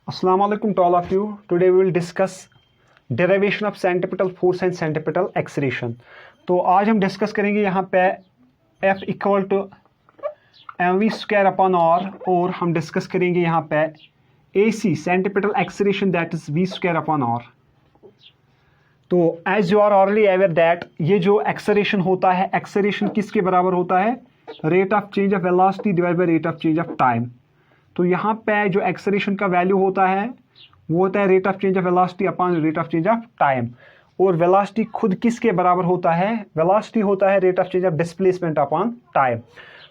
Assalamu alaikum to all of you. Today we will discuss derivation of centripetal force and centripetal acceleration. तो आज हम discuss करेंगे यहाँ पे F equal to mv square upon R और हम discuss करेंगे यहाँ पे AC centripetal acceleration that is v square upon R. तो as you are already aware that ये जो एक्सेलरेशन होता है, एक्सेलरेशन किसके बराबर होता है? Rate of change of velocity divide by rate of change of time. तो यहाँ पे जो एक्सेलरेशन का वैल्यू होता है वो होता है rate of change of velocity upon rate of change of time. और वेलोसिटी खुद किसके बराबर होता है? वेलोसिटी होता है rate of change of displacement upon time.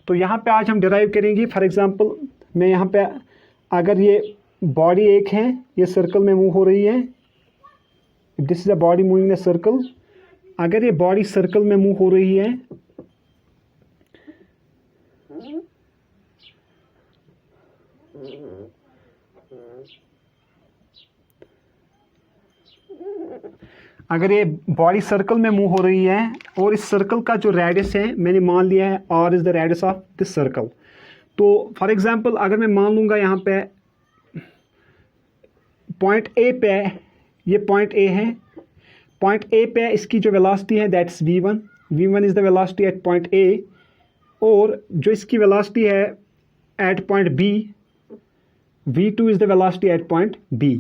तो यहाँ पे आज हम डिराइव करेंगे. फॉर एग्जांपल मैं यहाँ पे अगर ये बॉडी एक है, ये सर्कल में मूव हो रही है, this is a body moving in a circle. अगर ये बॉडी सर्कल में मूव हो रही है अगर ये बॉडी सर्कल में मूव हो रही है और इस सर्कल का जो रेडियस है मैंने मान लिया है r is the radius of this circle. तो फॉर एग्जांपल अगर मैं मान लूँगा यहाँ पे पॉइंट ए पे, ये पॉइंट ए है, पॉइंट ए पे इसकी जो वेलोसिटी है that's v1. v1 is the velocity at point A और जो इसकी वेलोसिटी है at point B, v2 is the velocity at point B.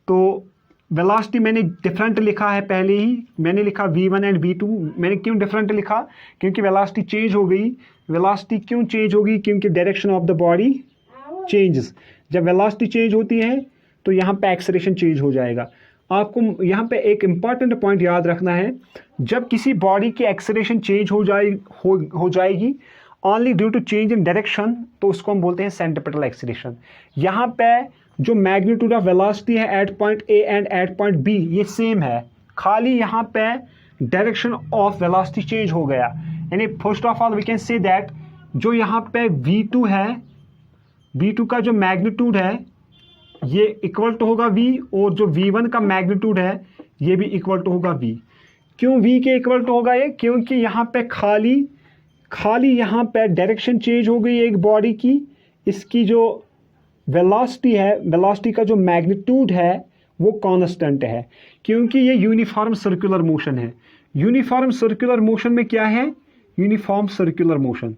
तो वेलोसिटी मैंने डिफरेंट लिखा है, पहले ही मैंने लिखा v1 एंड v2. मैंने क्यों डिफरेंट लिखा? क्योंकि वेलोसिटी चेंज हो गई. वेलोसिटी क्यों चेंज होगी? क्योंकि direction of the body changes. जब वेलोसिटी चेंज होती है तो यहाँ पे एक्सेलरेशन चेंज हो जाएगा. आपको यहाँ पे एक इम्पॉर्टेंट पॉइंट याद रखना है, जब किसी बॉडी की एक्सेलरेशन चेंज हो जाएगी only due to change in direction, तो उसको हम बोलते हैं सेंट्रिपेटल एक्सेलरेशन. यहाँ पे जो मैग्नीट्यूड ऑफ वेलोसिटी है at point A and at point B ये सेम है, खाली यहाँ पे डायरेक्शन ऑफ वेलोसिटी चेंज हो गया. यानी first of all we can say that जो यहाँ पे v2 है, v2 का जो मैग्नीट्यूड है ये इक्वल टू होगा v, और जो v1 का मैग्नीट्यूड है ये भी इक्वल टू होगा v. क्यों v के इक्वल टू होगा ये? क्योंकि यहाँ पे खाली यहाँ पे डायरेक्शन चेंज हो गई एक बॉडी की, इसकी जो वेलोसिटी है, वेलोसिटी का जो मैग्नीट्यूड है वो कांस्टेंट है, क्योंकि ये यूनिफॉर्म सर्कुलर मोशन है. यूनिफॉर्म सर्कुलर मोशन में क्या है? Uniform circular motion.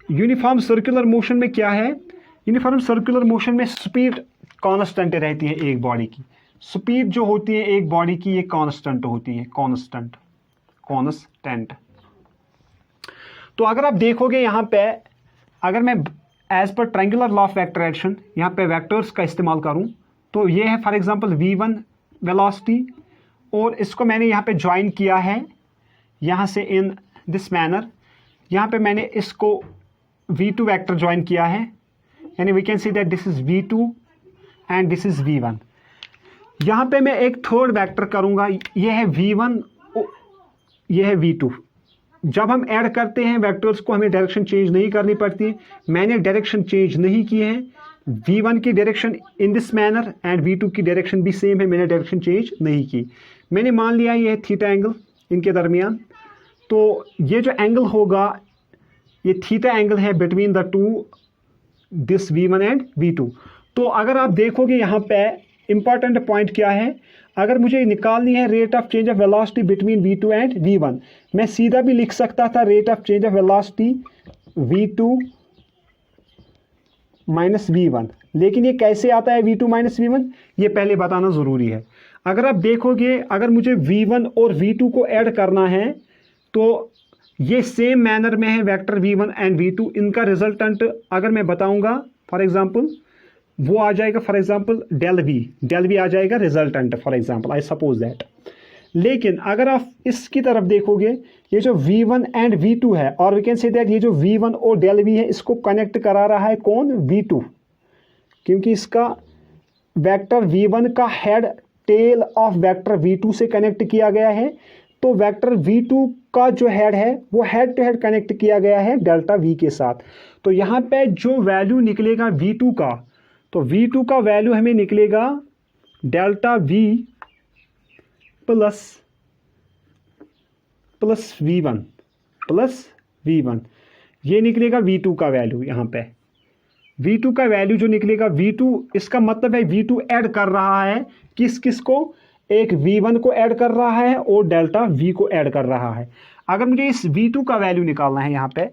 Uniform circular motion में क्या है? यूनिफॉर्म सर्कुलर मोशन में स्पीड कांस्टेंट रहती है एक बॉडी की. स्पीड जो होती है एक बॉडी की ये कांस्टेंट होती है, कांस्टेंट. तो अगर आप देखोगे यहाँ पे, अगर मैं as per triangular law of vector addition यहाँ पे वेक्टर्स का इस्तेमाल करूँ तो ये है फॉर एग्जांपल v1 वेलोसिटी, और इसको मैंने यहाँ पे ज्वाइन किया है यहाँ से इन दिस मैनर. यहाँ पे मैंने इसको v2 वेक्टर ज्वाइन किया है, यानी we can see that this is v2 and this is v1. यहाँ पे मैं एक थर्ड वेक्टर करूँगा, ये है v1, ये है v2. जब हम ऐड करते हैं वेक्टर्स को हमें डायरेक्शन चेंज नहीं करनी पड़ती. मैंने डायरेक्शन चेंज नहीं की है. v1 की direction in this manner and v2 की डायरेक्शन भी सेम है, मैंने डायरेक्शन चेंज नहीं की. मैंने मान लिया ये है थीटा एंगल इनके दरमियान. तो ये जो एंगल होगा ये थीटा एंगल है between the two, this v1 and v2. तो अगर आप देखोगे यहाँ पे इंपॉर्टेंट पॉइंट क्या है, अगर मुझे निकालनी है rate of change of velocity between v2 and v1, मैं सीधा भी लिख सकता था rate of change of velocity v2 minus v1. लेकिन ये कैसे आता है v2 माइनस v1, ये पहले बताना ज़रूरी है. अगर आप देखोगे अगर मुझे v1 और v2 को ऐड करना है तो ये सेम मैनर में है वेक्टर v1 एंड v2. इनका रिजल्टेंट अगर मैं बताऊंगा फॉर एग्जांपल वो आ जाएगा, फॉर एग्जांपल डेल वी आ जाएगा resultant, for example I suppose that. लेकिन अगर आप इसकी तरफ देखोगे ये जो v1 एंड v2 है, और वी कैन से दैट ये जो v1 और डेल वी है इसको कनेक्ट करा रहा है कौन? v2, क्योंकि इसका वेक्टर v1 का head tail of vector v2 से कनेक्ट किया गया है. तो वेक्टर v2 का जो हेड है वो हेड टू हेड कनेक्ट किया गया है डेल्टा v के साथ. तो यहाँ पे जो वैल्यू निकलेगा v2 का, तो v2 का वैल्यू हमें निकलेगा डेल्टा v प्लस v1 ये निकलेगा v2 का वैल्यू यहाँ पे. V2 का वैल्यू जो निकलेगा, V2 इसका मतलब है V2 ऐड कर रहा है किस को, एक V1 को ऐड कर रहा है और डेल्टा V को ऐड कर रहा है। अगर मुझे इस V2 का वैल्यू निकालना है यहाँ पे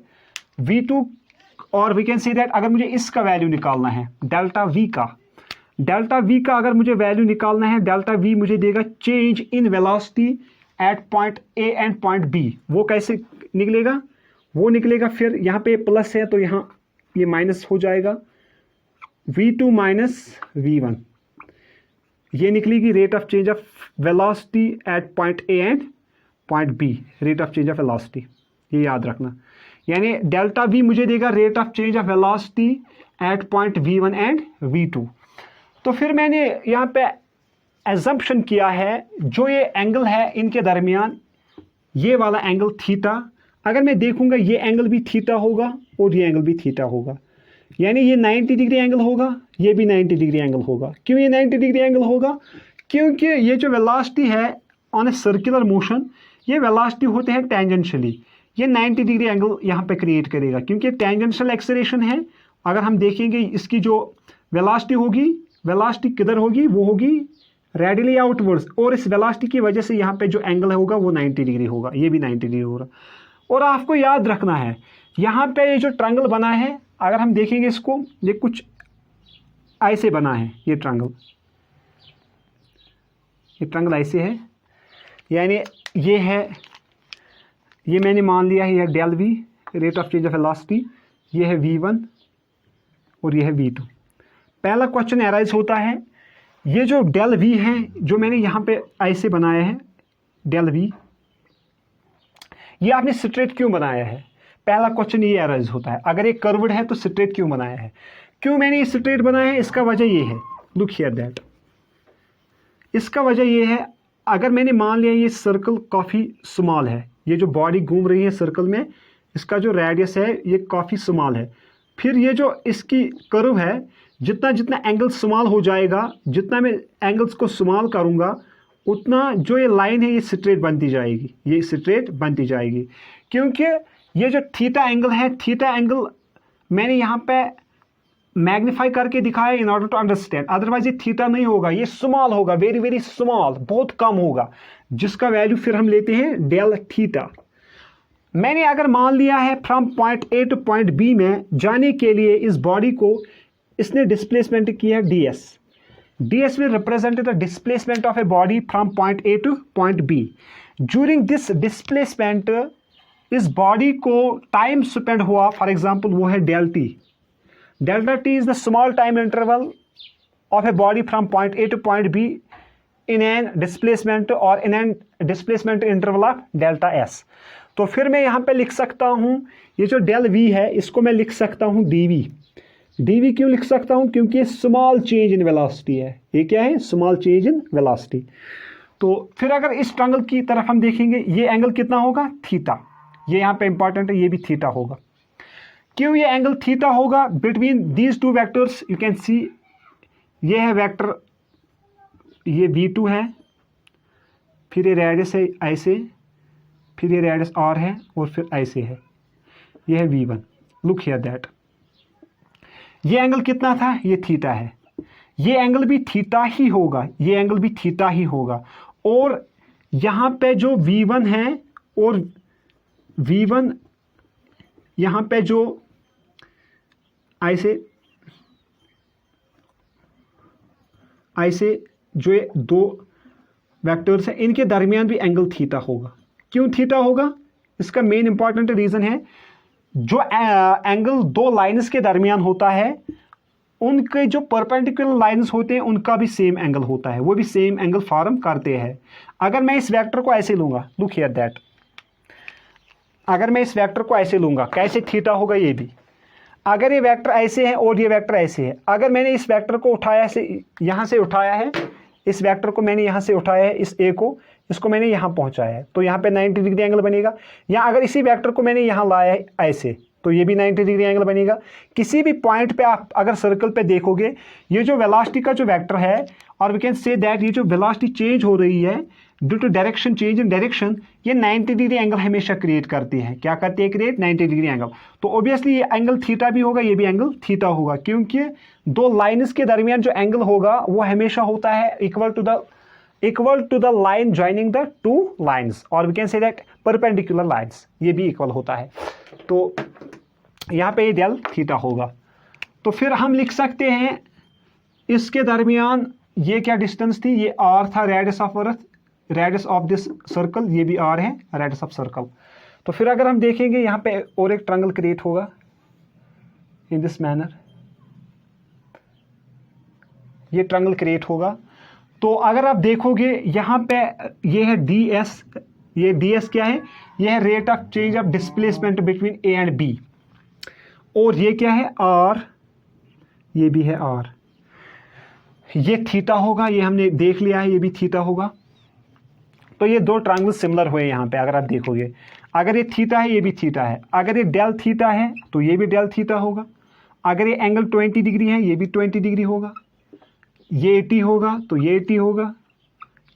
V2, और वी कैन सी दैट अगर मुझे इसका वैल्यू निकालना है डेल्टा V का अगर मुझे वैल्यू निकालना है, डेल्टा V मुझे देगा change in velocity at point A and point B। वो कैसे निकलेगा, वो निकलेगा फिर यहाँ पे प्लस है तो यहाँ ये माइनस हो जाएगा, V2 माइनस V1, ये निकलेगी rate of change of velocity at point A and point B, rate of change of velocity, ये याद रखना। यानी डेल्टा V मुझे देगा rate of change of velocity at point V1 and V2। तो फिर मैंने यहाँ पे एजम्पशन किया है जो ये एंगल है इनके दरमियान, ये वाला एंगल थीटा, अगर मैं देखूंगा ये एंगल भी थीटा होगा और ये एंगल भी थीटा होगा, यानी ये 90 डिग्री एंगल होगा, ये भी 90 डिग्री एंगल होगा। क्यों ये 90 डिग्री एंगल होगा, क्योंकि ये जो वेलोसिटी है ऑन ए सर्कुलर मोशन, ये वेलोसिटी होते हैं टेंजेंशियली, ये 90 डिग्री एंगल यहाँ पे क्रिएट करेगा क्योंकि टेंजेंशियल एक्सेलरेशन है। अगर हम देखेंगे इसकी जो वेलोसिटी होगी, वेलोसिटी किधर होगी, वो होगी रेडियली आउटवर्ड्स, और इस वेलोसिटी की वजह से यहाँ पे जो एंगल होगा वो 90 डिग्री होगा, ये भी 90 डिग्री होगा। और आपको याद रखना है यहाँ पे ये जो ट्रायंगल बना है, अगर हम देखेंगे इसको, ये कुछ ऐसे बना है, ये ट्रायंगल ऐसे है, यानी ये है, ये मैंने मान लिया है, ये del V rate of change of velocity, ये है V1 और ये है V2। पहला क्वेश्चन एराइज होता है, ये जो डेल V है जो मैंने यहाँ पे ऐसे बनाया है डेल V, ये आपने स्ट्रेट क्यों बनाया है, पहला क्वेश्चन ये एराइज होता है। अगर ये कर्व्ड है तो स्ट्रेट क्यों बनाया है, क्यों मैंने ये स्ट्रेट बनाया है, इसका वजह ये है, लुक हियर दैट, इसका वजह ये है, अगर मैंने मान लिया ये सर्कल काफ़ी स्मॉल है, ये जो बॉडी घूम रही है सर्कल में, इसका जो रेडियस है ये काफ़ी स्मॉल है, फिर ये जो इसकी कर्व है, जितना जितना एंगल स्मॉल हो जाएगा, जितना मैं एंगल्स को स्मॉल करूँगा, उतना जो ये लाइन है ये स्ट्रेट बनती जाएगी, ये स्ट्रेट बनती जाएगी। क्योंकि ये जो थीटा एंगल है, थीटा एंगल मैंने यहाँ पे मैग्नीफाई करके दिखाया in order to understand, otherwise ये थीटा नहीं होगा, ये स्मॉल होगा, वेरी वेरी स्मॉल, बहुत कम होगा, जिसका वैल्यू फिर हम लेते हैं डेल थीटा। मैंने अगर मान लिया है from point A two point B में जाने के लिए इस बॉडी को इसने डिस्प्लेसमेंट किया है ds will represent the displacement of a body from point A to point B. During this displacement इस बॉडी को टाइम स्पेंड हुआ, फॉर एग्जांपल वो है delta t is the small time interval of a body from point A to point B in an displacement or in an displacement interval of delta s। तो फिर मैं यहाँ पे लिख सकता हूँ, ये जो डेल V है इसको मैं लिख सकता हूँ dv क्यों लिख सकता हूं, क्योंकि स्मॉल चेंज इन वेलोसिटी है, ये क्या है, स्मॉल चेंज इन वेलोसिटी। तो फिर अगर इस ट्रायंगल की तरफ हम देखेंगे, ये एंगल कितना होगा, थीटा, ये यहाँ पे इंपॉर्टेंट है, ये भी थीटा होगा। क्यों ये एंगल थीटा होगा, between these two vectors you can see, ये है वेक्टर, ये V2 है, फिर ये रेडियस है ऐसे, फिर ये रेडियस R है और फिर ऐसे है, ये है V1, लुक हियर दैट, ये एंगल कितना था, ये थीटा है, ये एंगल भी थीटा ही होगा, ये एंगल भी थीटा ही होगा। और यहाँ पे जो V1 है और V1 यहाँ पे जो ऐसे जो ये दो वेक्टर्स हैं इनके दरमियान भी एंगल थीटा होगा। क्यों थीटा होगा, इसका मेन इंपॉर्टेंट रीज़न है, जो एंगल दो लाइंस के दरमियान होता है, उनके जो परपेंडिकुलर लाइंस होते हैं उनका भी सेम एंगल होता है, वो भी सेम एंगल फॉर्म करते हैं। अगर मैं इस वेक्टर को ऐसे लूँगा, लुक हियर दैट, अगर मैं इस वेक्टर को ऐसे लूँगा, कैसे थीटा होगा ये भी, अगर ये वेक्टर ऐसे है और ये वेक्टर ऐसे है, अगर मैंने इस वेक्टर को उठाया से यहाँ से उठाया है, इस वेक्टर को मैंने यहाँ से उठाया है, इस A को, इसको मैंने यहाँ पहुँचाया है, तो यहाँ पे 90 डिग्री एंगल बनेगा। या अगर इसी वेक्टर को मैंने यहाँ लाया है ऐसे, तो ये भी 90 डिग्री एंगल बनेगा। किसी भी पॉइंट पे आप अगर सर्कल पे देखोगे, ये जो वेलोसिटी का जो वेक्टर है, और वी कैन से दैट ये जो वेलोसिटी चेंज हो रही है, due to direction change in direction ये 90 डिग्री एंगल हमेशा क्रिएट करती है। क्या करती है? Create 90 degree angle. तो ऑब्वियसली ये एंगल थीटा भी होगा, ये भी एंगल थीटा होगा, क्योंकि दो लाइन्स के दरमियान जो एंगल होगा वो हमेशा होता है equal to the line joining the two lines, और we can say that perpendicular lines, ये भी इक्वल होता है। तो यहाँ पे ये डेल थीटा होगा। तो फिर हम लिख सकते हैं इसके दरमियान ये क्या डिस्टेंस थी? ये r था, radius of earth, radius of this circle, ये भी r है, रेडियस ऑफ सर्कल। तो फिर अगर हम देखेंगे यहाँ पे और एक ट्रायंगल क्रिएट होगा इन दिस मैनर, ये ट्रायंगल क्रिएट होगा। तो अगर आप देखोगे यहाँ पे ये है ds, ये ds क्या है? ये है rate of change of displacement between a and b, और ये क्या है? r, ये भी है r, ये थीटा होगा, ये हमने देख लिया है, ये भी थीटा होगा। तो ये दो ट्रायंगल सिमिलर हुए यहाँ पे। अगर आप देखोगे, अगर ये थीटा है, ये भी थीटा है, अगर ये डेल थीटा है तो ये भी डेल थीटा होगा, अगर ये एंगल 20 डिग्री है ये भी 20 डिग्री होगा, ये 80 होगा तो ये 80 होगा,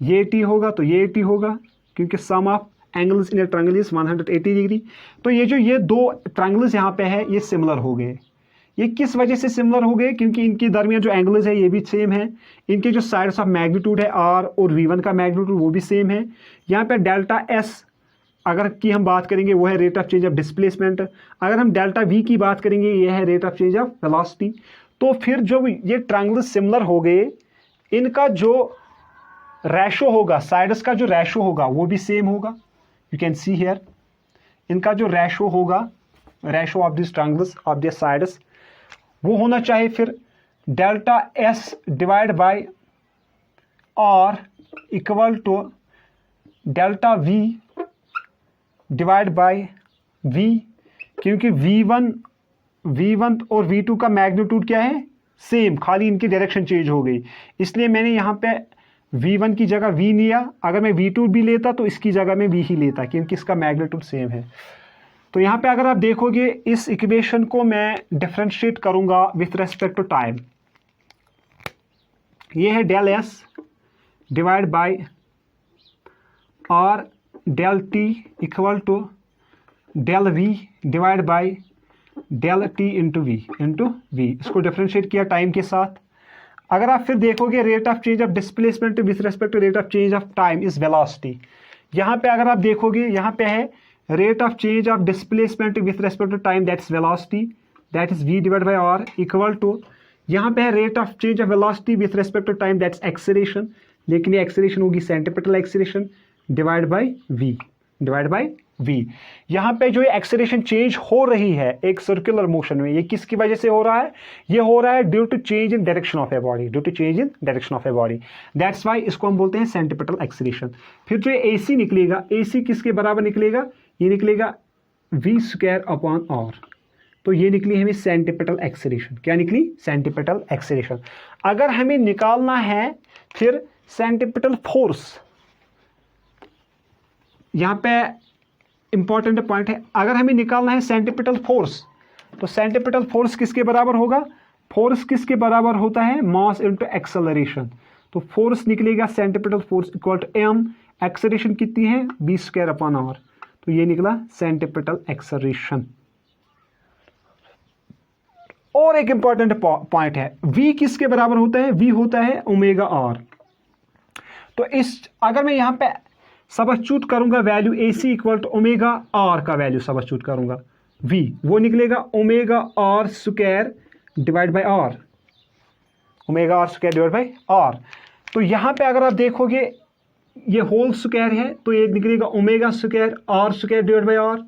ये 80 होगा तो ये 80 होगा, क्योंकि sum of angles in a triangle is 180 degree. तो ये दो ट्रायंगल्स यहाँ पे है, ये सिमिलर हो गए। ये किस वजह से सिमिलर हो गए? क्योंकि इनके दरमियान जो एंगल्स है ये भी सेम है, इनके जो साइड्स ऑफ मैग्नीट्यूड है r और v1 का मैग्नीट्यूड वो भी सेम है। यहाँ पे डेल्टा s अगर की हम बात करेंगे वो है rate of change of displacement, अगर हम डेल्टा v की बात करेंगे ये है rate of change of velocity. तो फिर जो ये ट्रायंगल सिमिलर हो गए, इनका जो रेशो होगा, साइड्स का जो रेशो होगा वो भी सेम होगा। यू कैन सी हियर, इनका जो रेशो होगा, ratio of this triangles of this sides, वो होना चाहिए फिर delta s divide by r equal to delta v divide by v, क्योंकि v1 और v2 का मैग्नीट्यूड क्या है? सेम, खाली इनकी डायरेक्शन चेंज हो गई। इसलिए मैंने यहाँ पे v1 की जगह v लिया, अगर मैं v2 भी लेता तो इसकी जगह में v ही लेता, क्योंकि इसका मैग्नीट्यूड सेम है। तो यहाँ पे अगर आप देखोगे इस इक्वेशन को मैं डिफरेंशिएट करूंगा विथ रेस्पेक्ट टू टाइम। ये है del s divide by r del t equal to del v divide by del t into v। इसको डिफरेंशिएट किया टाइम के साथ। अगर आप फिर देखोगे rate of change of displacement with respect to rate of change of time is velocity. यहाँ पे अगर आप देखोगे, यहाँ पे है rate of change of displacement with respect to time, that's velocity, that is v divided by r equal to, यहाँ पे है rate of change of velocity with respect to time, that's acceleration, लेकिन ये acceleration होगी centripetal acceleration divided by v। यहाँ पे जो ये acceleration change हो रही है एक circular motion में, ये किसकी वजह से हो रहा है? ये हो रहा है due to change in direction of a body, that's why इसको हम बोलते हैं centripetal acceleration। फिर जो ये AC निकलेगा, AC किसके बराबर निकलेगा? ये निकलेगा v स्क्वायर अपॉन r। तो ये निकली हमें सेंटीपिटल एक्सेलरेशन। क्या निकली? Centripetal acceleration. अगर हमें निकालना है फिर सेंटीपिटल फोर्स, यहाँ पे इंपॉर्टेंट पॉइंट है, अगर हमें निकालना है सेंटीपिटल फोर्स, तो सेंटीपिटल फोर्स किसके बराबर होगा? फोर्स किसके बराबर होता है? Mass into acceleration. तो फोर्स निकलेगा centripetal force equal to m, acceleration कितनी है? v square upon r। तो ये निकला सेंटीपिटल एक्सेलरेशन। और एक इंपॉर्टेंट पॉइंट है, v किसके बराबर होता है? v होता है ओमेगा r। तो इस अगर मैं यहां पे सबस्टिट्यूट करूंगा value AC equal to omega r का वैल्यू सबस्टिट्यूट करूंगा, v वो निकलेगा omega r square divide by r, omega r square divide by r। तो यहां पे अगर आप देखोगे ये होल स्क्वायर है, तो ये निकलेगा omega square r square divide by r।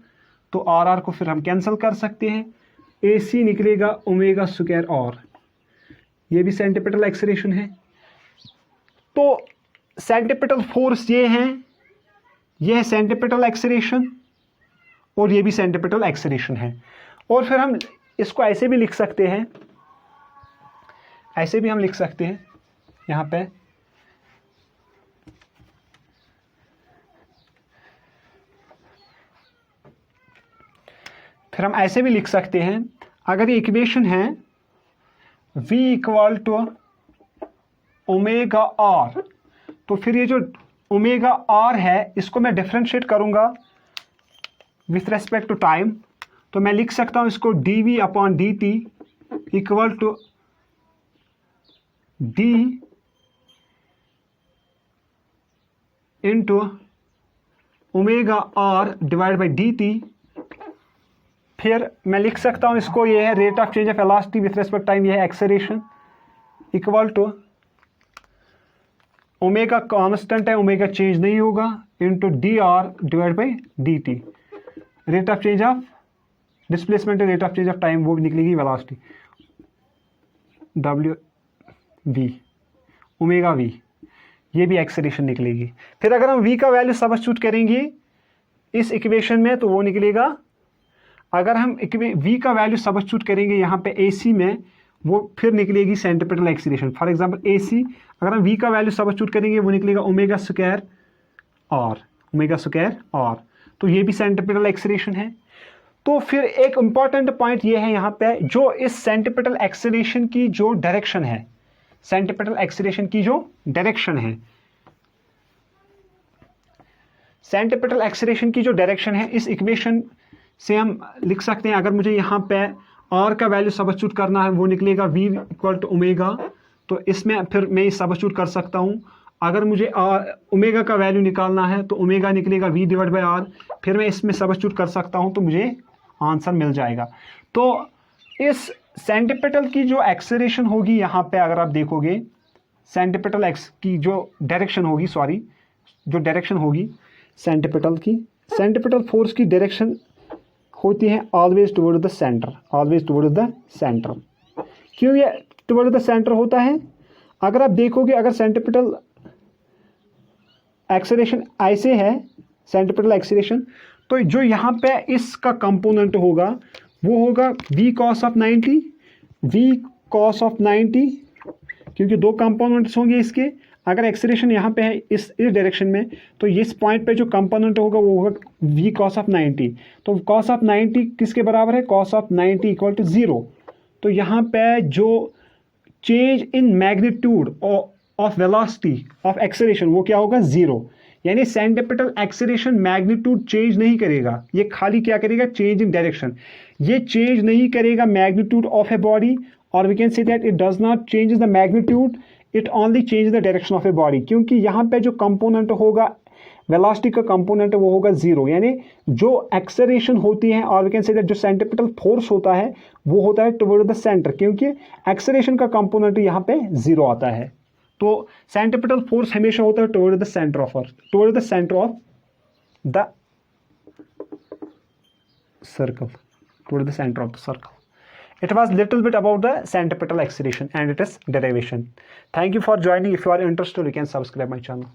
तो r को फिर हम कैंसिल कर सकते हैं, AC निकलेगा ओमेगा स्क्वायर r। ये भी सेंटीपिटल एक्सेलरेशन है। तो सेंटीपिटल फोर्स ये है सेंटीपिटल एक्सेलरेशन, और ये भी सेंटीपिटल एक्सेलरेशन है। और फिर हम इसको ऐसे भी लिख सकते हैं, ऐसे भी हम लिख सकते हैं यहाँ पे, फिर हम ऐसे भी लिख सकते हैं, अगर ये इक्वेशन है v equal to omega r, तो फिर ये जो ओमेगा आर है, इसको मैं डिफरेंशिएट करूंगा विथ रेस्पेक्ट टू टाइम, तो मैं लिख सकता हूं इसको dv upon dt equal to d into omega r divide by dt। फिर मैं लिख सकता हूं इसको, ये है rate of change of velocity with respect time, ये है acceleration equal to omega constant है, ओमेगा चेंज नहीं होगा, into d r divide by d t. Rate of change of displacement rate of change of time वो भी निकलेगी velocity डब्ल्यू v omega v, ये भी एक्सेलरेशन निकलेगी। फिर अगर हम v का वैल्यू सब्स्टिट्यूट करेंगे इस इक्वेशन में तो वो निकलेगा, अगर हम v का वैल्यू सब्स्टिट्यूट करेंगे यहाँ पे ac में, वो फिर निकलेगी centripetal acceleration. For example ac अगर हम v का वैल्यू सब्स्टिट्यूट करेंगे वो निकलेगा ओमेगा स्क्वायर r, तो ये भी सेंट्रीपिटल एक्सीलरेशन है। तो फिर एक इंपॉर्टेंट पॉइंट ये है यहाँ पे, जो इस सेंट्रीपिटल एक्सीलरेशन की जो डायरेक्शन है, सेंट्रीपिटल एक्सीलरेशन की जो डायरेक्शन है, सेंट्रीपिटल एक्सीलरेशन की जो डायरेक्शन है, इस इक्वेशन से हम लिख सकते हैं, अगर मुझे यहाँ पे r का वैल्यू सब्स्टिट्यूट करना है वो निकलेगा v इक्वल टू ओमेगा, तो इसमें फिर मैं सब्स्टिट्यूट कर सकता हूँ। अगर मुझे ओमेगा का वैल्यू निकालना है तो ओमेगा निकलेगा v डिवाइड बाई r, फिर मैं इसमें सब्स्टिट्यूट कर सकता हूँ तो मुझे आंसर मिल जाएगा। तो इस सेंट्रीपिटल की जो एक्सेलरेशन होगी यहाँ पे, अगर आप देखोगे सेंट्रीपिटल एक्स की जो डायरेक्शन होगी, जो डायरेक्शन होगी सेंट्रीपिटल की, सेंट्रीपिटल फोर्स की डायरेक्शन होती है always toward the centre, always toward the centre. क्यों ये टुवर्ड द सेंटर होता है? अगर आप देखोगे, अगर सेंट्रीपिटल एक्सेलरेशन ऐसे है, सेंट्रीपिटल एक्सेलरेशन, तो जो यहाँ पे इसका कंपोनेंट होगा वो होगा v cos ऑफ 90, क्योंकि दो कंपोनेंट्स होंगे इसके। अगर एक्सेलरेशन यहाँ पे है इस डायरेक्शन में, तो इस पॉइंट पे जो कंपोनेंट होगा वो होगा v cos ऑफ 90। तो cos ऑफ 90 किसके बराबर है? cos of 90 equal to 0। तो यहाँ पे जो change in magnitude of velocity of acceleration वो क्या होगा? 0। यानी सेंट्रीपिटल एक्सेलरेशन मैग्नीट्यूड चेंज नहीं करेगा, ये खाली क्या करेगा? Change in direction. ये चेंज नहीं करेगा मैग्नीट्यूड ऑफ ए बॉडी, और we can say that it does not change the magnitude, it only change the direction of a body. क्योंकि यहाँ पे जो कंपोनेंट होगा वेलोसिटी का कंपोनेंट वो होगा 0। यानी जो एक्सेलरेशन होती है, और वी कैन से दैट जो सेंट्रीपिटल फोर्स होता है वो होता है टुवर्ड द सेंटर, क्योंकि एक्सेलरेशन का कंपोनेंट यहाँ पे 0 आता है। तो सेंट्रीपिटल फोर्स हमेशा होता है toward the centre of earth, toward the centre of the circle, toward the centre of the circle. It was little bit about the centripetal acceleration and its derivation. Thank you for joining. If you are interested, you can subscribe my channel.